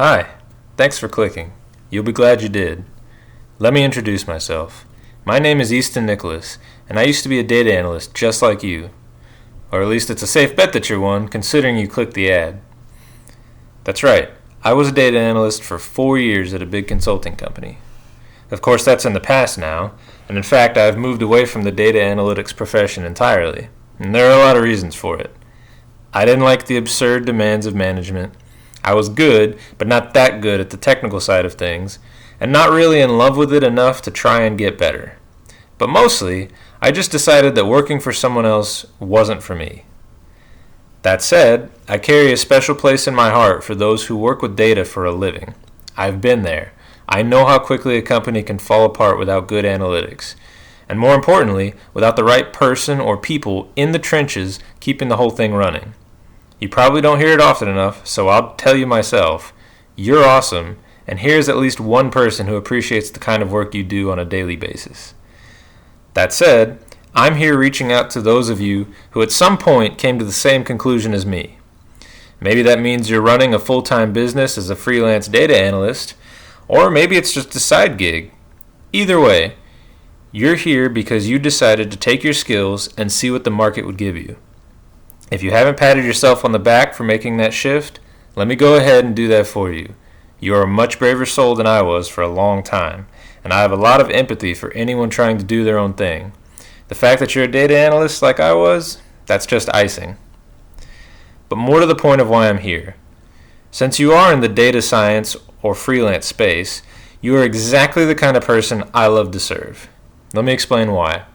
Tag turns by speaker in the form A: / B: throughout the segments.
A: Hi, thanks for clicking. You'll be glad you did. Let me introduce myself. My name is Easton Nicholas, and I used to be a data analyst just like you. Or at least it's a safe bet that you're one, considering you clicked the ad. That's right, I was a data analyst for 4 years at a big consulting company. Of course, that's in the past now, and in fact, I've moved away from the data analytics profession entirely, and there are a lot of reasons for it. I didn't like the absurd demands of management. I was good, but not that good at the technical side of things, and not really in love with it enough to try and get better. But mostly, I just decided that working for someone else wasn't for me. That said, I carry a special place in my heart for those who work with data for a living. I've been there. I know how quickly a company can fall apart without good analytics. And more importantly, without the right person or people in the trenches keeping the whole thing running. You probably don't hear it often enough, so I'll tell you myself, you're awesome, and here's at least one person who appreciates the kind of work you do on a daily basis. That said, I'm here reaching out to those of you who at some point came to the same conclusion as me. Maybe that means you're running a full-time business as a freelance data analyst, or maybe it's just a side gig. Either way, you're here because you decided to take your skills and see what the market would give you. If you haven't patted yourself on the back for making that shift, let me go ahead and do that for you. You are a much braver soul than I was for a long time, and I have a lot of empathy for anyone trying to do their own thing. The fact that you're a data analyst like I was, that's just icing. But more to the point of why I'm here. Since you are in the data science or freelance space, you are exactly the kind of person I love to serve. Let me explain why.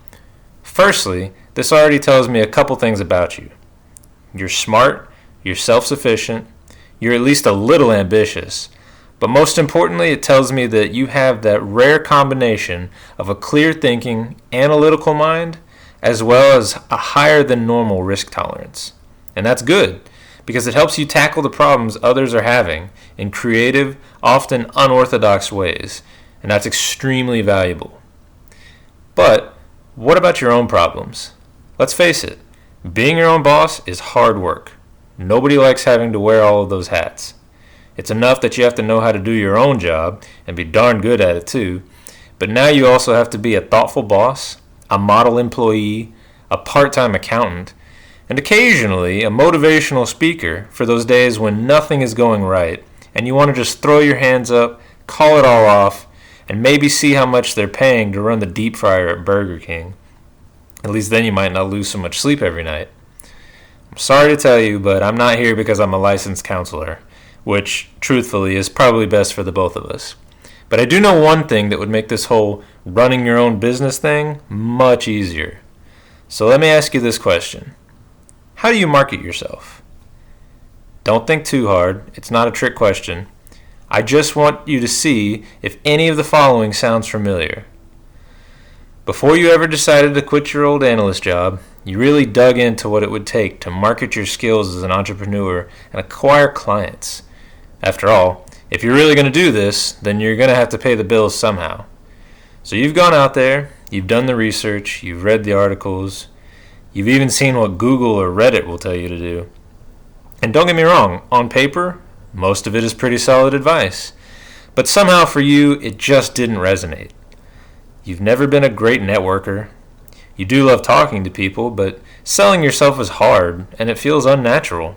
A: Firstly, this already tells me a couple things about you. You're smart, you're self-sufficient, you're at least a little ambitious, but most importantly, it tells me that you have that rare combination of a clear-thinking, analytical mind, as well as a higher than normal risk tolerance. And that's good, because it helps you tackle the problems others are having in creative, often unorthodox ways, and that's extremely valuable. But what about your own problems? Let's face it, being your own boss is hard work. Nobody likes having to wear all of those hats. It's enough that you have to know how to do your own job and be darn good at it too, but now you also have to be a thoughtful boss, a model employee, a part-time accountant, and occasionally a motivational speaker for those days when nothing is going right and you want to just throw your hands up, call it all off, and maybe see how much they're paying to run the deep fryer at Burger King. At least then you might not lose so much sleep every night. I'm sorry to tell you, but I'm not here because I'm a licensed counselor, which, truthfully, is probably best for the both of us. But I do know one thing that would make this whole running your own business thing much easier. So let me ask you this question. How do you market yourself? Don't think too hard. It's not a trick question. I just want you to see if any of the following sounds familiar. Before you ever decided to quit your old analyst job, you really dug into what it would take to market your skills as an entrepreneur and acquire clients. After all, if you're really going to do this, then you're going to have to pay the bills somehow. So you've gone out there, you've done the research, you've read the articles, you've even seen what Google or Reddit will tell you to do. And don't get me wrong, on paper, most of it is pretty solid advice. But somehow for you, it just didn't resonate. You've never been a great networker. You do love talking to people, but selling yourself is hard, and it feels unnatural.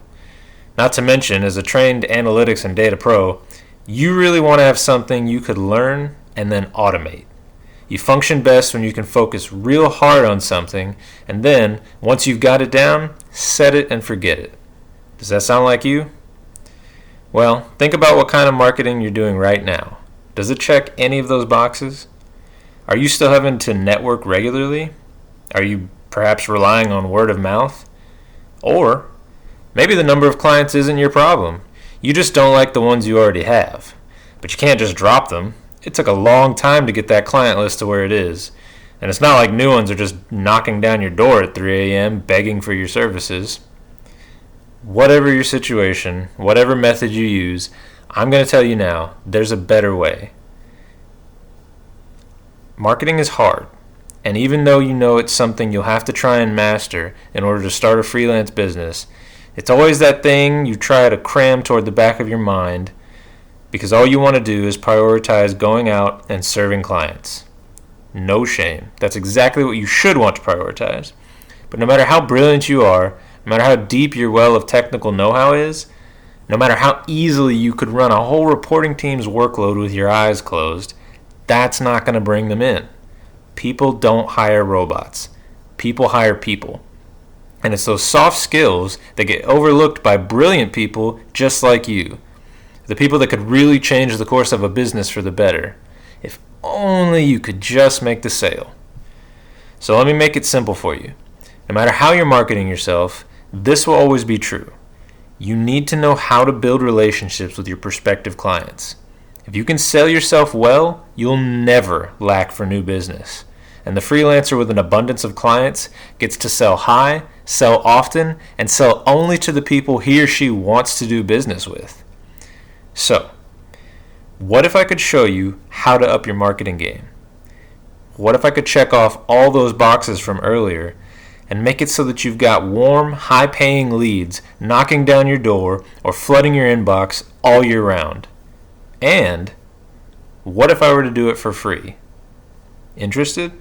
A: Not to mention, as a trained analytics and data pro, you really want to have something you could learn and then automate. You function best when you can focus real hard on something, and then, once you've got it down, set it and forget it. Does that sound like you? Well, think about what kind of marketing you're doing right now. Does it check any of those boxes? Are you still having to network regularly? Are you perhaps relying on word of mouth? Or maybe the number of clients isn't your problem. You just don't like the ones you already have. But you can't just drop them. It took a long time to get that client list to where it is. And it's not like new ones are just knocking down your door at 3 a.m. begging for your services. Whatever your situation, whatever method you use, I'm going to tell you now, there's a better way. Marketing is hard, and even though you know it's something you'll have to try and master in order to start a freelance business, it's always that thing you try to cram toward the back of your mind because all you want to do is prioritize going out and serving clients. No shame. That's exactly what you should want to prioritize. But no matter how brilliant you are, no matter how deep your well of technical know-how is, no matter how easily you could run a whole reporting team's workload with your eyes closed, that's not going to bring them in. People don't hire robots. People hire people. And it's those soft skills that get overlooked by brilliant people just like you. The people that could really change the course of a business for the better. If only you could just make the sale. So let me make it simple for you. No matter how you're marketing yourself, this will always be true. You need to know how to build relationships with your prospective clients. If you can sell yourself well, you'll never lack for new business. And the freelancer with an abundance of clients gets to sell high, sell often, and sell only to the people he or she wants to do business with. So, what if I could show you how to up your marketing game? What if I could check off all those boxes from earlier and make it so that you've got warm, high-paying leads knocking down your door or flooding your inbox all year round? And what if I were to do it for free? Interested?